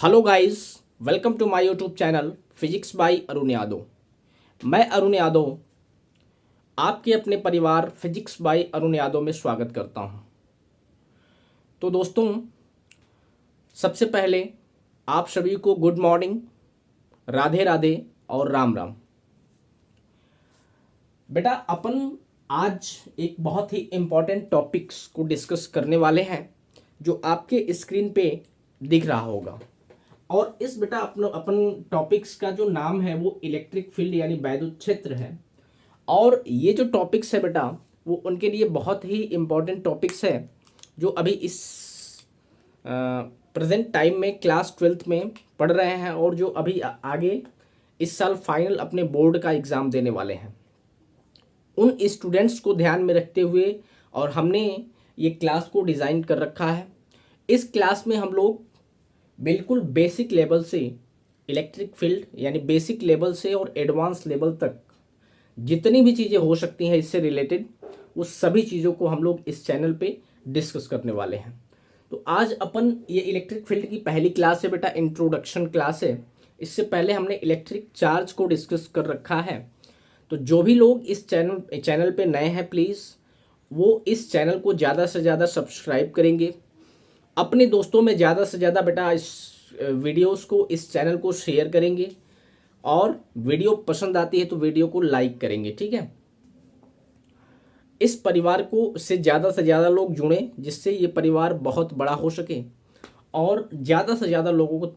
Hello guys, welcome to my YouTube channel physics by Arun Yadav. मैं अरुण यादव आपके अपने परिवार फिजिक्स बाय अरुण यादव में स्वागत करता हूं। तो दोस्तों, सबसे पहले आप सभी को गुड मॉर्निंग, राधे राधे और राम राम। बेटा, अपन आज एक बहुत ही इम्पॉर्टेंट टॉपिक्स को डिस्कस करने वाले हैं जो आपके स्क्रीन पे दिख रहा होगा। और इस बेटा अपन टॉपिक्स का जो नाम है वो इलेक्ट्रिक फील्ड यानी वैद्युत क्षेत्र है। और ये जो टॉपिक्स है बेटा, वो उनके लिए बहुत ही इम्पोर्टेंट टॉपिक्स है जो अभी इस प्रेजेंट टाइम में क्लास 12th में पढ़ रहे हैं और जो अभी आगे इस साल फाइनल अपने बोर्ड का एग्ज़ाम देने वाले हैं, उन स्टूडेंट्स को ध्यान में रखते हुए और हमने ये क्लास को डिज़ाइन कर रखा है। इस क्लास में हम लोग बिल्कुल बेसिक लेवल से इलेक्ट्रिक फील्ड यानी बेसिक लेवल से और एडवांस लेवल तक जितनी भी चीज़ें हो सकती हैं इससे रिलेटेड, वो सभी चीज़ों को हम लोग इस चैनल पे डिस्कस करने वाले हैं। तो आज अपन ये इलेक्ट्रिक फील्ड की पहली क्लास है बेटा, इंट्रोडक्शन क्लास है। इससे पहले हमने इलेक्ट्रिक चार्ज को डिस्कस कर रखा है। तो जो भी लोग इस चैनल पे नए हैं, प्लीज़ वो इस चैनल को ज़्यादा से ज़्यादा सब्सक्राइब करेंगे, अपने दोस्तों में ज़्यादा से ज़्यादा बेटा इस वीडियोस को, इस चैनल को शेयर करेंगे और वीडियो पसंद आती है तो वीडियो को लाइक करेंगे। ठीक है, इस परिवार को से ज़्यादा लोग जुड़ें जिससे ये परिवार बहुत बड़ा हो सके और ज़्यादा से ज़्यादा लोगों को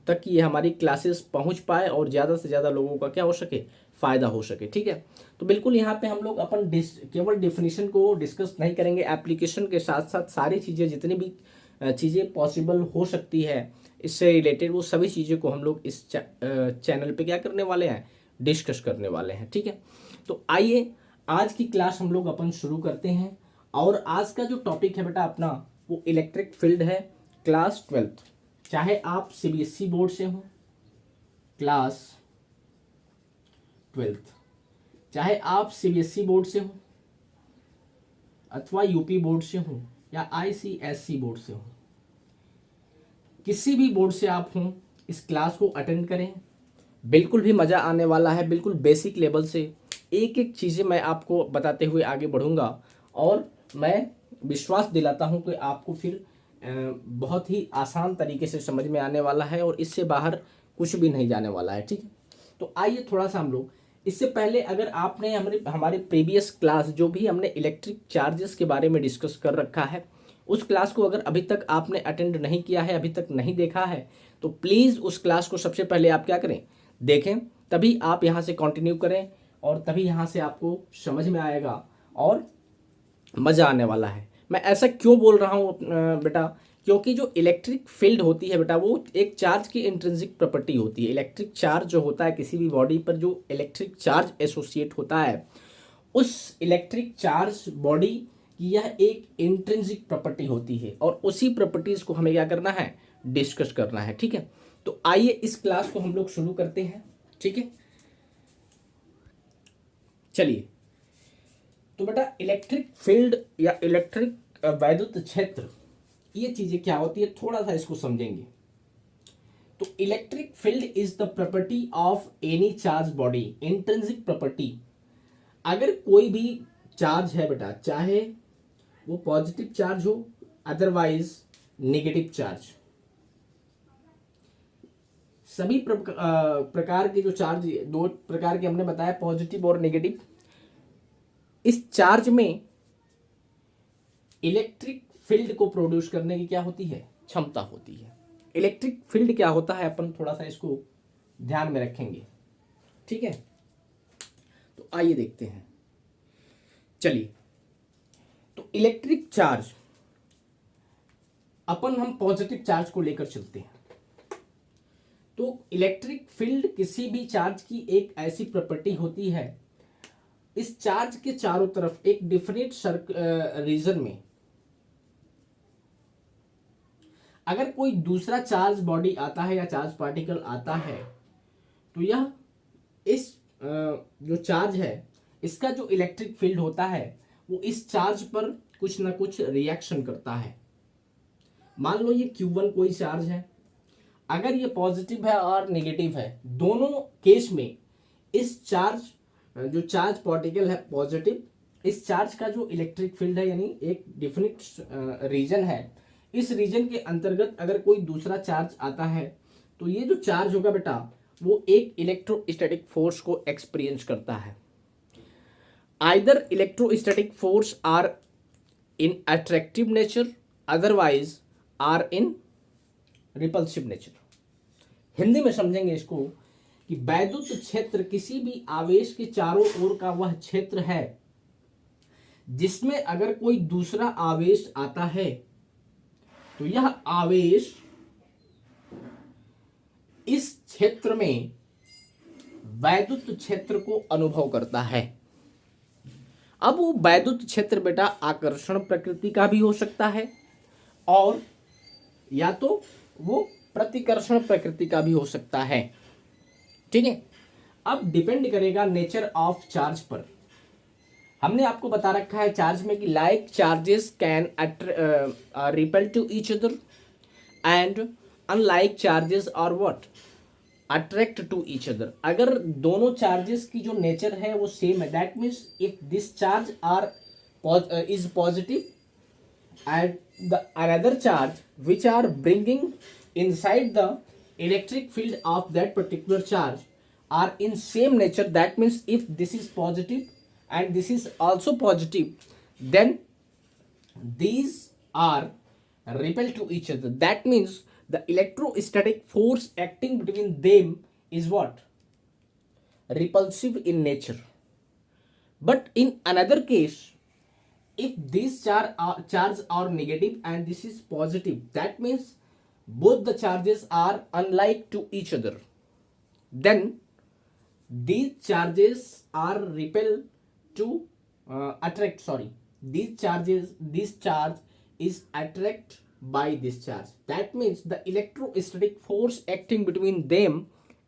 तक ये हमारी क्लासेस पहुंच पाए और ज़्यादा से ज़्यादा लोगों का क्या हो सके, फ़ायदा हो सके। ठीक है, तो बिल्कुल यहाँ पे हम लोग अपन केवल डिफिनीशन को डिस्कस नहीं करेंगे, एप्लीकेशन के साथ साथ सारी चीज़ें जितनी भी चीज़ें पॉसिबल हो सकती है इससे रिलेटेड, वो सभी चीज़ों को हम लोग इस चैनल पे क्या करने वाले हैं, डिस्कस करने वाले हैं। ठीक है, तो आइए आज की क्लास हम लोग अपन शुरू करते हैं। और आज का जो टॉपिक है बेटा अपना, वो इलेक्ट्रिक फील्ड है, क्लास 12th। चाहे आप सीबीएसई बोर्ड से हो क्लास 12th, चाहे आप सीबीएसई बोर्ड से हो अथवा यूपी बोर्ड से हो या आईसीएसई बोर्ड से हो, किसी भी बोर्ड से आप हों, इस क्लास को अटेंड करें। बिल्कुल भी मज़ा आने वाला है। बिल्कुल बेसिक लेवल से एक एक चीज़ें मैं आपको बताते हुए आगे बढ़ूंगा और मैं विश्वास दिलाता हूं कि आपको फिर बहुत ही आसान तरीके से समझ में आने वाला है और इससे बाहर कुछ भी नहीं जाने वाला है। ठीक है, तो आइए थोड़ा सा हम लोग, इससे पहले अगर आपने हमारे प्रीवियस क्लास जो भी हमने इलेक्ट्रिक चार्जेस के बारे में डिस्कस कर रखा है, उस क्लास को अगर अभी तक आपने अटेंड नहीं किया है, अभी तक नहीं देखा है, तो प्लीज़ उस क्लास को सबसे पहले आप क्या करें, देखें, तभी आप यहाँ से कंटिन्यू करें और तभी यहाँ से आपको समझ में आएगा और मज़ा आने वाला है। मैं ऐसा क्यों बोल रहा हूँ बेटा, क्योंकि जो इलेक्ट्रिक फील्ड होती है बेटा, वो एक चार्ज की इंट्रिंसिक प्रॉपर्टी होती है। इलेक्ट्रिक चार्ज जो होता है किसी भी बॉडी पर, जो इलेक्ट्रिक चार्ज एसोसिएट होता है, उस इलेक्ट्रिक चार्ज बॉडी की यह एक इंट्रिंसिक प्रॉपर्टी होती है और उसी प्रॉपर्टीज़ को हमें क्या करना है, डिस्कस करना है। ठीक है, तो आइए इस क्लास को हम लोग शुरू करते हैं। ठीक है, चलिए। तो बेटा, इलेक्ट्रिक फील्ड या इलेक्ट्रिक वैद्युत क्षेत्र, ये चीज़ें क्या होती है, थोड़ा सा इसको समझेंगे। तो electric field is the property of any charge body, intrinsic property. अगर कोई भी चार्ज है बेटा, चाहे वो पॉजिटिव चार्ज हो अदरवाइज नेगेटिव चार्ज, सभी प्रकार के जो चार्ज, दो प्रकार के हमने बताया, पॉजिटिव और नेगेटिव, इस चार्ज में इलेक्ट्रिक फील्ड को प्रोड्यूस करने की क्या होती है, क्षमता होती है। इलेक्ट्रिक फील्ड क्या होता है, अपन थोड़ा सा इसको ध्यान में रखेंगे। ठीक है, तो आइए देखते हैं। चलिए, तो इलेक्ट्रिक चार्ज, अपन हम पॉजिटिव चार्ज को लेकर चलते हैं। तो इलेक्ट्रिक फील्ड किसी भी चार्ज की एक ऐसी प्रॉपर्टी होती है, इस चार्ज के चारों तरफ एक डिफरेंट रीजन में अगर कोई दूसरा चार्ज बॉडी आता है या चार्ज पार्टिकल आता है, तो यह इस जो चार्ज है, इसका जो इलेक्ट्रिक फील्ड होता है, वो इस चार्ज पर कुछ ना कुछ रिएक्शन करता है। मान लो ये Q1 कोई चार्ज है, अगर ये पॉजिटिव है और नेगेटिव है, दोनों केस में इस चार्ज, जो चार्ज पार्टिकल है पॉजिटिव, इस चार्ज का जो इलेक्ट्रिक फील्ड है यानी एक डिफिनिट रीजन है, इस रीजन के अंतर्गत अगर कोई दूसरा चार्ज आता है तो ये जो चार्ज होगा बेटा वो एक इलेक्ट्रोस्टैटिक फोर्स को एक्सपीरियंस करता है। Either electrostatic force are in attractive nature, otherwise are in repulsive nature. Hindi में समझेंगे इसको कि वैद्युत क्षेत्र किसी भी आवेश के चारों ओर का वह क्षेत्र है जिसमें अगर कोई दूसरा आवेश आता है तो यह आवेश इस क्षेत्र में वैद्युत क्षेत्र को अनुभव करता है। अब वो वैद्युत क्षेत्र बेटा आकर्षण प्रकृति का भी हो सकता है और या तो वो प्रतिकर्षण प्रकृति का भी हो सकता है। ठीक है, अब डिपेंड करेगा नेचर ऑफ चार्ज पर। हमने आपको बता रखा है चार्ज में कि like charges can repel to each other and unlike charges are what attract to each other. अगर दोनों चार्जेस की जो नेचर है वो सेम है, that means if this charge are is positive and the another charge which are bringing inside the electric field of that particular charge are in same nature, that means if this is positive and this is also positive, then these are repel to each other. That means the electrostatic force acting between them is what? Repulsive in nature. But in another case, if these charge are negative and this is positive, that means both the charges are unlike to each other, then these charges are repel to attract, sorry, this charge is attract by this charge. That means the electrostatic force acting between them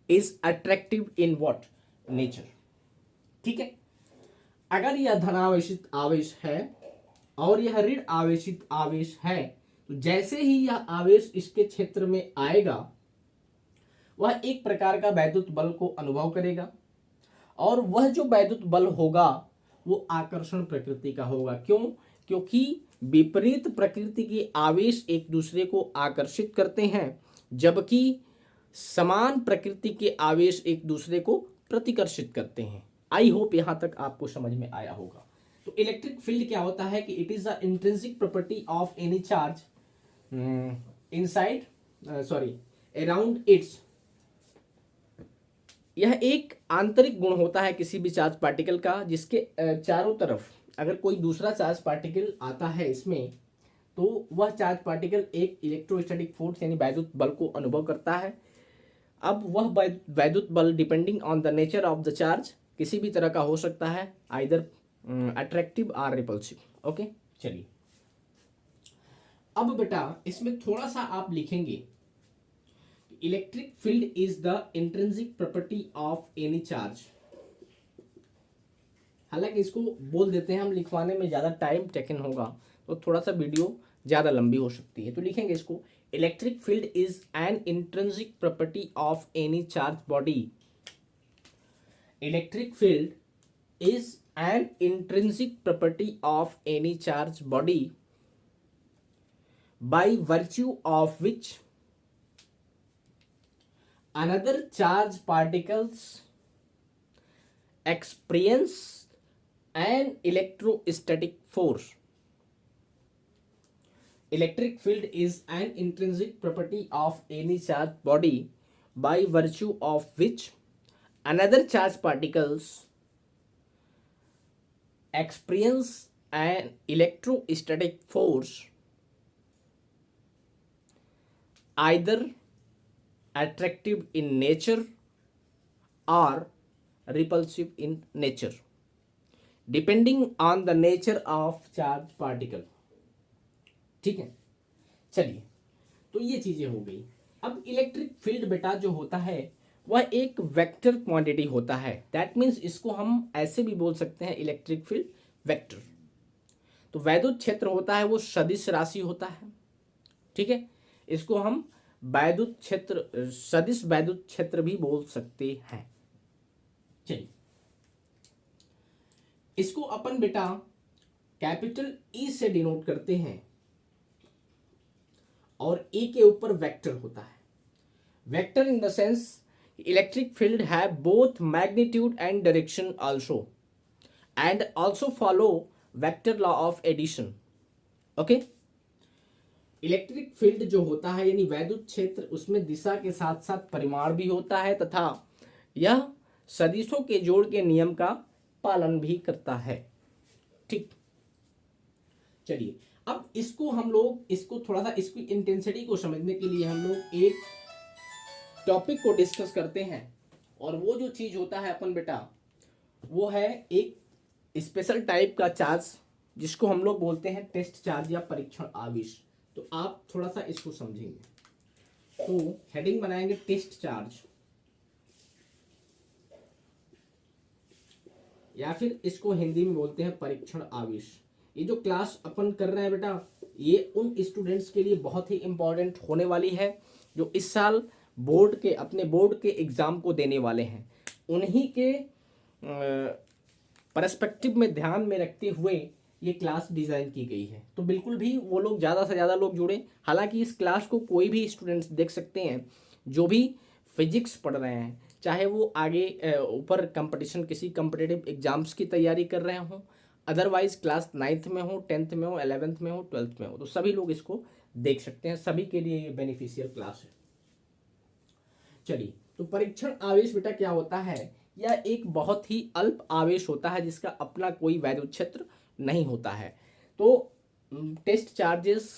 is attractive in what? Nature. ठीक है, अगर यह धनावेशित आवेश है और यह ऋण आवेशित आवेश है तो जैसे ही यह आवेश इसके क्षेत्र में आएगा वह एक प्रकार का वैद्युत बल को अनुभव करेगा और वह जो वैद्युत बल होगा वो आकर्षण प्रकृति का होगा। क्यों? क्योंकि विपरीत प्रकृति के आवेश एक दूसरे को आकर्षित करते हैं जबकि समान प्रकृति के आवेश एक दूसरे को प्रतिकर्षित करते हैं। आई होप यहां तक आपको समझ में आया होगा। तो इलेक्ट्रिक फील्ड क्या होता है कि it is the intrinsic property of any charge inside around its. यह एक आंतरिक गुण होता है किसी भी चार्ज पार्टिकल का जिसके चारों तरफ अगर कोई दूसरा चार्ज पार्टिकल आता है इसमें तो वह चार्ज पार्टिकल एक इलेक्ट्रोस्टैटिक फोर्स यानी वैद्युत बल को अनुभव करता है। अब वह वैद्युत बल depending on the nature of the charge किसी भी तरह का हो सकता है, आइदर अट्रैक्टिव और रिपल्सिव। ओके, चलिए अब बेटा इसमें थोड़ा सा आप लिखेंगे electric field is the intrinsic property of any charge. हालांकि इसको बोल देते हैं हम, लिखवाने में ज़्यादा टाइम टेकन होगा तो थोड़ा सा वीडियो ज़्यादा लंबी हो सकती है, तो लिखेंगे इसको electric field is an intrinsic property of any charge body. Electric field is an intrinsic property of any charge body by virtue of which another charge particles experience an electrostatic force. Electric field is an intrinsic property of any charged body by virtue of which another charged particles experience an electrostatic force either attractive in nature or repulsive in nature depending on the nature of charged particle। ठीक है, चलिए तो ये चीजें हो गई। अब electric field बेटा जो होता है वह एक वेक्टर क्वांटिटी होता है, दैट मीन्स इसको हम ऐसे भी बोल सकते हैं इलेक्ट्रिक फील्ड वेक्टर। तो वैद्युत क्षेत्र होता है वो सदिश राशि होता है, ठीक है, इसको हम वैद्युत क्षेत्र, सदिश वैद्युत क्षेत्र भी बोल सकते हैं। चलिए, इसको अपन बेटा कैपिटल ई से डिनोट करते हैं और ई के ऊपर वेक्टर होता है। Vector in the sense electric field have both magnitude and direction also and also follow vector law of addition. Okay, electric field जो होता है यानी वैद्युत क्षेत्र, उसमें दिशा के साथ साथ परिमाण भी होता है तथा यह सदिशों के जोड़ के नियम का पालन भी करता है। ठीक, चलिए अब इसको हम लोग इसको थोड़ा सा इसकी इंटेंसिटी को समझने के लिए हम लोग एक टॉपिक को डिस्कस करते हैं, और वो जो चीज होता है अपन बेटा वो है एक स्पेशल टाइप का चार्ज जिसको हम लोग बोलते हैं टेस्ट चार्ज या परीक्षण आवेश। तो आप थोड़ा सा इसको समझेंगे, तो हेडिंग बनाएंगे टेस्ट चार्ज, या फिर इसको हिंदी में बोलते हैं परीक्षण आवेश। ये जो क्लास अपन कर रहे हैं बेटा, ये उन स्टूडेंट्स के लिए बहुत ही इंपॉर्टेंट होने वाली है जो इस साल अपने बोर्ड के एग्जाम को देने वाले हैं। उन्हीं के पर्सपेक्टिव में ध्यान में रखते हुए ये क्लास डिज़ाइन की गई है। तो बिल्कुल भी वो लोग ज़्यादा से ज़्यादा लोग जुड़े। हालांकि इस क्लास को कोई भी स्टूडेंट्स देख सकते हैं जो भी फिजिक्स पढ़ रहे हैं, चाहे वो आगे ऊपर कंपटीशन किसी कम्पिटिटिव एग्जाम्स की तैयारी कर रहे हों, अदरवाइज क्लास 9th में हो, 10th में हो, 11th में हो, 12th में हो, तो सभी लोग इसको देख सकते हैं। सभी के लिए ये बेनिफिशियल क्लास है। चलिए, तो परीक्षण आवेश बेटा क्या होता है? यह एक बहुत ही अल्प आवेश होता है जिसका अपना कोई वैद्युत क्षेत्र नहीं होता है। तो टेस्ट चार्जेस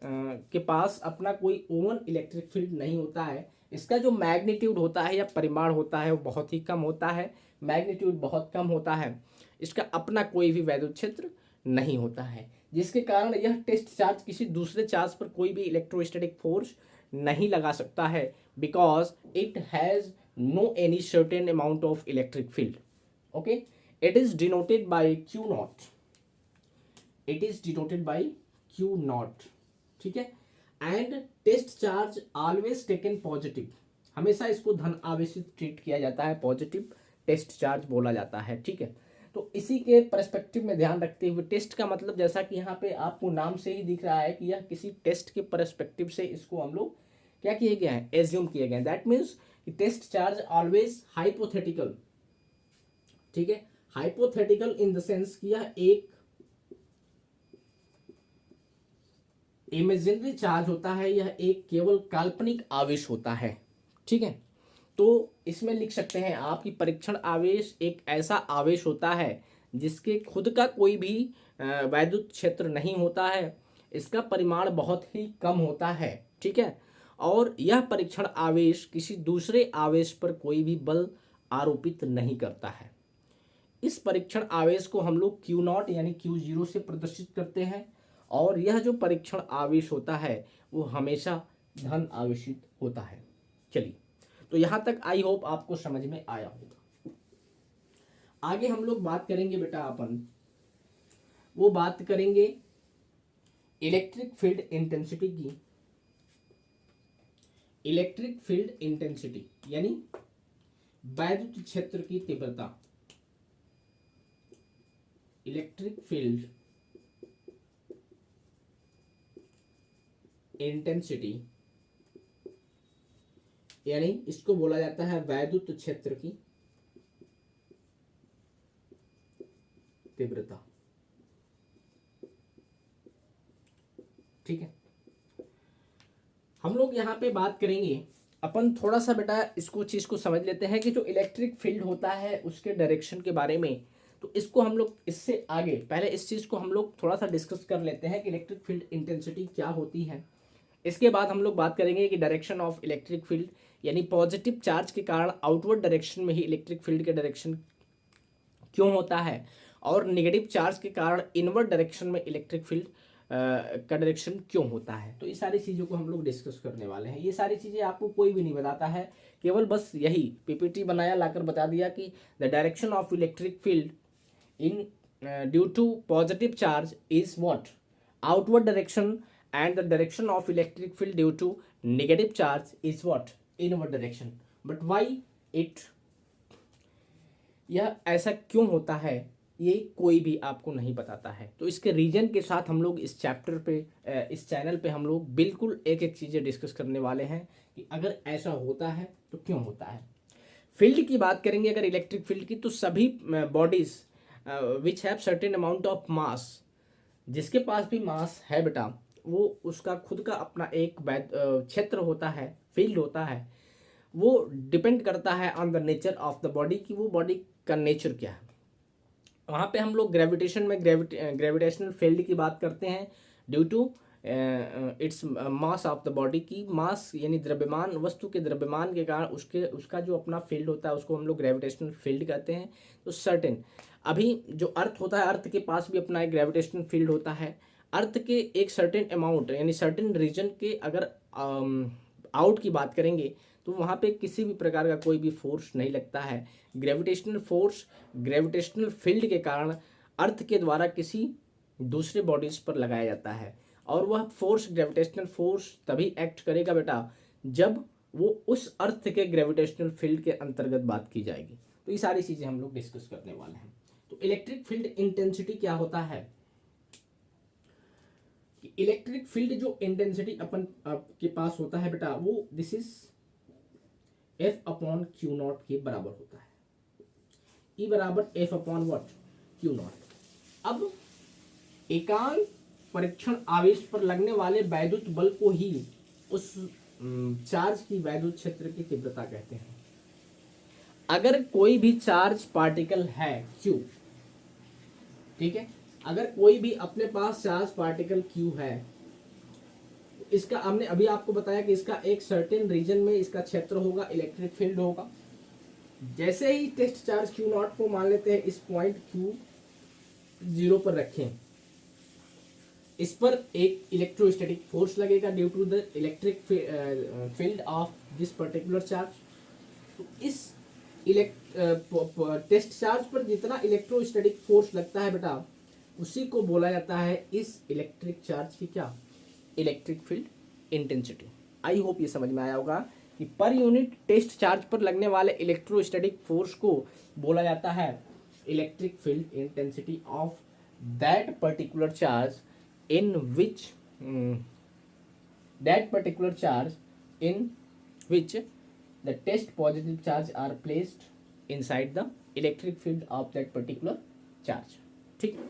के पास अपना कोई ओवन इलेक्ट्रिक फील्ड नहीं होता है। इसका जो मैग्नीट्यूड होता है या परिमाण होता है वो बहुत ही कम होता है, मैग्नीट्यूड बहुत कम होता है। इसका अपना कोई भी वैद्युत क्षेत्र नहीं होता है, जिसके कारण यह टेस्ट चार्ज किसी दूसरे चार्ज पर कोई भी इलेक्ट्रोस्टैटिक फोर्स नहीं लगा सकता है, because it has no any certain amount of electric field. Okay, it is denoted by Q naught, it is denoted by Q naught, ठीक है। And test charge always taken positive, हमेशा इसको धन आवेशित ट्रीट किया जाता है, पॉजिटिव टेस्ट चार्ज बोला जाता है, ठीक है। तो इसी के पर्सपेक्टिव में ध्यान रखते हुए, टेस्ट का मतलब जैसा कि यहाँ पे आपको नाम से ही दिख रहा है कि यह किसी टेस्ट के पर्सपेक्टिव से इसको हम लोग क्या किए गए हैं, एज्यूम किए गए हैं। That means test charge always hypothetical, ठीक है। हाइपोथेटिकल इन द सेंस कि यह एक इमेजिनरी चार्ज होता है, यह एक केवल काल्पनिक आवेश होता है, ठीक है। तो इसमें लिख सकते हैं आप कि परीक्षण आवेश एक ऐसा आवेश होता है जिसके खुद का कोई भी वैद्युत क्षेत्र नहीं होता है, इसका परिमाण बहुत ही कम होता है, ठीक है। और यह परीक्षण आवेश किसी दूसरे आवेश पर कोई भी बल आरोपित नहीं करता है। इस परीक्षण आवेश को हम लोग Q नॉट यानी Q0 से प्रदर्शित करते हैं, और यह जो परीक्षण आवेश होता है वो हमेशा धन आवेशित होता है। चलिए, तो यहाँ तक आई होप आपको समझ में आया होगा। आगे हम लोग बात करेंगे बेटा, अपन वो बात करेंगे इलेक्ट्रिक फील्ड इंटेंसिटी की। इलेक्ट्रिक फील्ड इंटेंसिटी यानी वैद्युत क्षेत्र की तीव्रता। इलेक्ट्रिक फील्ड इंटेंसिटी यानी इसको बोला जाता है वैद्युत क्षेत्र की तीव्रता, ठीक है। हम लोग यहाँ पे बात करेंगे, अपन थोड़ा सा बेटा इसको चीज को समझ लेते हैं कि जो इलेक्ट्रिक फील्ड होता है उसके डायरेक्शन के बारे में। तो इसको हम लोग इससे आगे पहले इस चीज को हम लोग थोड़ा सा डिस्कस कर लेते हैं कि इलेक्ट्रिक फील्ड इंटेंसिटी क्या होती है। इसके बाद हम लोग बात करेंगे कि डायरेक्शन ऑफ इलेक्ट्रिक फील्ड यानी पॉजिटिव चार्ज के कारण आउटवर्ड डायरेक्शन में ही इलेक्ट्रिक फील्ड के डायरेक्शन क्यों होता है, और नेगेटिव चार्ज के कारण इनवर्ड डायरेक्शन में इलेक्ट्रिक फील्ड का डायरेक्शन क्यों होता है। तो ये सारी चीज़ों को हम लोग डिस्कस करने वाले हैं। ये सारी चीज़ें आपको कोई भी नहीं बताता है, केवल बस यही पीपीटी बनाया लाकर बता दिया कि the direction of electric field in due to positive charge is what, outward direction and the direction of electric field due to negative charge is what? Inward direction. But why it, यह ऐसा क्यों होता है ये कोई भी आपको नहीं बताता है। तो इसके रीजन के साथ हम लोग इस चैप्टर पे, इस चैनल पे हम लोग बिल्कुल एक एक चीज़ें डिस्कस करने वाले हैं कि अगर ऐसा होता है तो क्यों होता है। फील्ड की बात करेंगे अगर इलेक्ट्रिक फील्ड की, तो सभी bodies which have certain amount of mass, जिसके पास भी मास है बेटा, वो उसका खुद का अपना एक क्षेत्र होता है, फील्ड होता है। वो डिपेंड करता है on the nature of the body, कि वो बॉडी का नेचर क्या है। वहाँ पे हम लोग ग्रेविटेशन में ग्रेविटेशनल फील्ड की बात करते हैं due to its mass of the body, की मास यानी द्रव्यमान, वस्तु के द्रव्यमान के कारण उसका जो अपना फील्ड होता है उसको हम लोग ग्रेविटेशनल फील्ड कहते हैं। तो सर्टेन, अभी जो अर्थ होता है, अर्थ के पास भी अपना एक ग्रेविटेशनल फील्ड होता है। अर्थ के एक सर्टेन अमाउंट यानी सर्टेन रीजन के अगर आउट की बात करेंगे तो वहाँ पे किसी भी प्रकार का कोई भी फोर्स नहीं लगता है। ग्रेविटेशनल फोर्स ग्रेविटेशनल फील्ड के कारण अर्थ के द्वारा किसी दूसरे बॉडीज पर लगाया जाता है, और वह फोर्स ग्रेविटेशनल फोर्स तभी एक्ट करेगा बेटा जब वो उस अर्थ के ग्रेविटेशनल फील्ड के अंतर्गत बात की जाएगी। तो ये सारी चीज़ें हम लोग डिस्कस करने वाले हैं। तो इलेक्ट्रिक फील्ड इंटेंसिटी क्या होता है, इलेक्ट्रिक फील्ड जो इंटेंसिटी अपन के पास होता है बेटा, वो this is F upon Q not के बराबर होता है। ई बराबर F upon what, Q not. अब एकांक परीक्षण आवेश पर लगने वाले वैद्युत बल को ही उस चार्ज की वैद्युत क्षेत्र की तीव्रता कहते हैं। अगर कोई भी चार्ज पार्टिकल है क्यू, ठीक है, अगर कोई भी अपने पास चार्ज पार्टिकल क्यू है, इसका हमने अभी आपको बताया कि इसका एक सर्टेन रीजन में इसका क्षेत्र होगा, इलेक्ट्रिक फील्ड होगा। जैसे ही टेस्ट चार्ज क्यू नॉट को मान लेते हैं, इस पॉइंट क्यू जीरो पर रखें, इस पर एक इलेक्ट्रोस्टैटिक फोर्स लगेगा due to the electric field of this particular charge. तो इस टेस्ट चार्ज पर जितना इलेक्ट्रोस्टैटिक फोर्स लगता है बेटा, उसी को बोला जाता है इस इलेक्ट्रिक चार्ज की क्या, electric field intensity. I hope ये समझ में आया होगा कि पर यूनिट टेस्ट चार्ज पर लगने वाले इलेक्ट्रोस्टैटिक फोर्स को बोला जाता है electric field intensity of that particular charge in which that particular charge in which the test positive charge are placed inside the electric field of that particular charge। ठीक,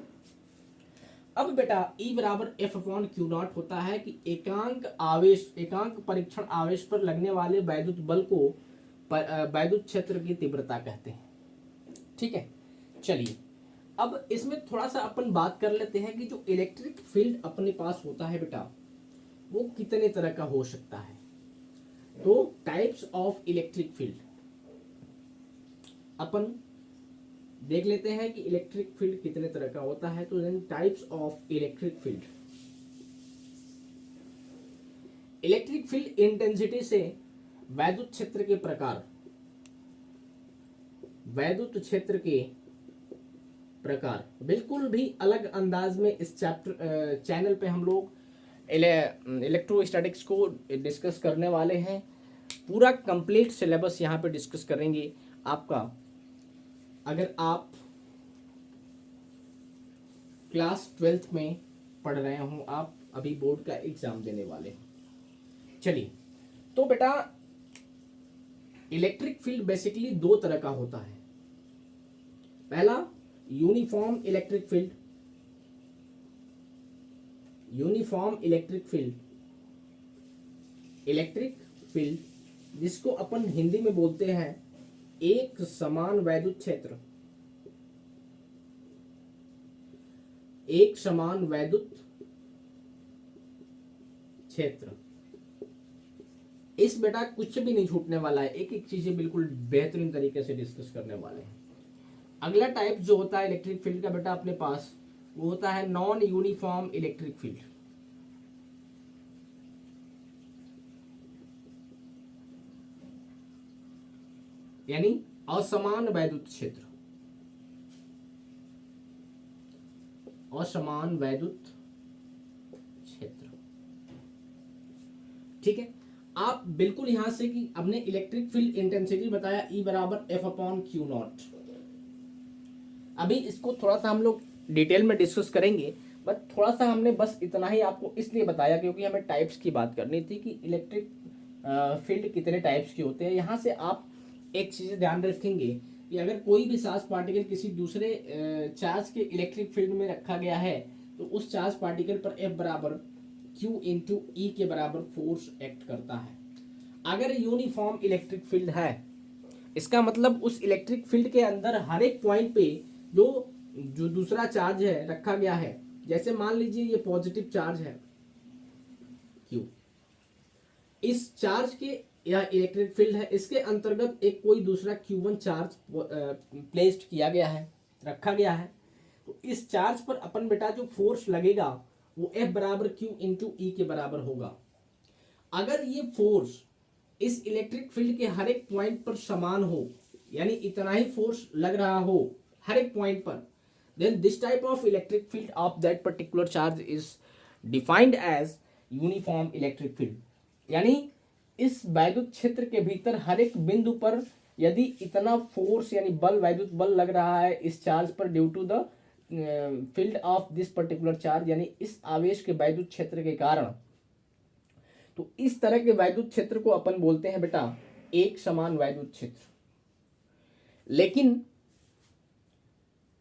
अब बेटा E बराबर F upon Q not होता है कि एकांक परीक्षण आवेश पर लगने वाले वैद्युत बल को वैद्युत क्षेत्र की तीव्रता कहते हैं। ठीक है, चलिए अब इसमें थोड़ा सा अपन बात कर लेते हैं कि जो इलेक्ट्रिक फील्ड अपने पास होता है बेटा, वो कितने तरह का हो सकता है। तो टाइप्स ऑफ इलेक्ट्रिक फील्ड अपन देख लेते हैं कि इलेक्ट्रिक फील्ड कितने तरह का होता है। तो then types of electric field, electric field intensity से वैद्युत क्षेत्र के प्रकार, वैद्युत क्षेत्र के प्रकार बिल्कुल भी अलग अंदाज में इस चैनल पे हम लोग इलेक्ट्रोस्टैटिक्स को डिस्कस करने वाले हैं। पूरा कंप्लीट सिलेबस यहाँ पे डिस्कस करेंगे आपका। अगर आप क्लास 12th में पढ़ रहे हो, आप अभी बोर्ड का एग्जाम देने वाले हैं। चलिए, तो बेटा इलेक्ट्रिक फील्ड बेसिकली दो तरह का होता है। पहला uniform electric field, uniform electric field, electric field जिसको अपन हिंदी में बोलते हैं एक समान वैद्युत क्षेत्र, एक समान वैद्युत क्षेत्र। इस बेटा कुछ भी नहीं छूटने वाला है, एक एक चीजें बिल्कुल बेहतरीन तरीके से डिस्कस करने वाले हैं। अगला टाइप जो होता है इलेक्ट्रिक फील्ड का बेटा अपने पास, वो होता है नॉन यूनिफॉर्म इलेक्ट्रिक फील्ड। यानी असमान वैद्युत क्षेत्र, असमान वैद्युत क्षेत्र। ठीक है। आप बिल्कुल यहाँ से कि हमने इलेक्ट्रिक फील्ड इंटेंसिटी बताया E बराबर F/Q0। अभी इसको थोड़ा सा हम लोग डिटेल में डिस्कस करेंगे, बट थोड़ा सा हमने बस इतना ही आपको इसलिए बताया क्योंकि हमें टाइप्स की बात करनी थी कि इलेक्ट्रिक फील्ड कितने टाइप्स की होते हैं। यहाँ से आप एक चीज़ ध्यान रखेंगे कि अगर कोई भी चार्ज पार्टिकल किसी दूसरे चार्ज के इलेक्ट्रिक फील्ड में रखा गया है तो उस चार्ज पार्टिकल पर F बराबर Q इंटू E के बराबर फोर्स एक्ट करता है। अगर यूनिफॉर्म इलेक्ट्रिक फील्ड है, इसका मतलब उस इलेक्ट्रिक फील्ड के अंदर हर एक पॉइंट पे जो जो दूसरा चार्ज है रखा गया है, जैसे मान लीजिए ये पॉजिटिव चार्ज है Q, इस चार्ज के या इलेक्ट्रिक फील्ड है, इसके अंतर्गत एक कोई दूसरा Q1 चार्ज प्लेस्ड किया गया है, रखा गया है, तो इस चार्ज पर अपन बेटा जो फोर्स लगेगा वो F बराबर Q इंटू E के बराबर होगा। अगर ये फोर्स इस इलेक्ट्रिक फील्ड के हर एक पॉइंट पर समान हो, यानी इतना ही फोर्स लग रहा हो हर एक पॉइंट पर, then this type of electric field of that particular charge is defined as uniform electric field। यानी इस वैद्युत क्षेत्र के भीतर हर एक बिंदु पर यदि इतना फोर्स यानी बल, वैद्युत बल लग रहा है इस चार्ज पर due to the field of this particular charge, यानी इस आवेश के वैद्युत क्षेत्र के कारण, तो इस तरह के वैद्युत क्षेत्र को अपन बोलते हैं बेटा एक समान वैद्युत क्षेत्र। लेकिन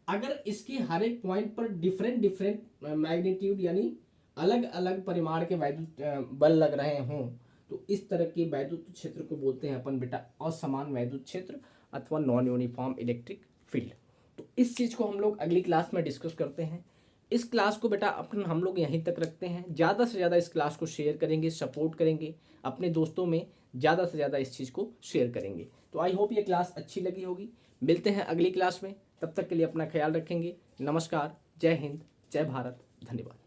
अगर इसके हर एक पॉइंट पर डिफरेंट मैग्नीट्यूड यानी अलग अलग परिमाण के वैद्युत बल लग रहे हों तो इस तरह के वैद्युत क्षेत्र को बोलते हैं अपन बेटा असमान वैद्युत क्षेत्र अथवा नॉन यूनिफॉर्म इलेक्ट्रिक फील्ड। तो इस चीज़ को हम लोग अगली क्लास में डिस्कस करते हैं। इस क्लास को बेटा अपन हम लोग यहीं तक रखते हैं। ज़्यादा से ज़्यादा इस क्लास को शेयर करेंगे, सपोर्ट करेंगे, अपने दोस्तों में ज़्यादा से ज़्यादा इस चीज़ को शेयर करेंगे। तो आई होप ये क्लास अच्छी लगी होगी। मिलते हैं अगली क्लास में, तब तक के लिए अपना ख्याल रखेंगे। नमस्कार, जय हिंद, जय भारत, धन्यवाद।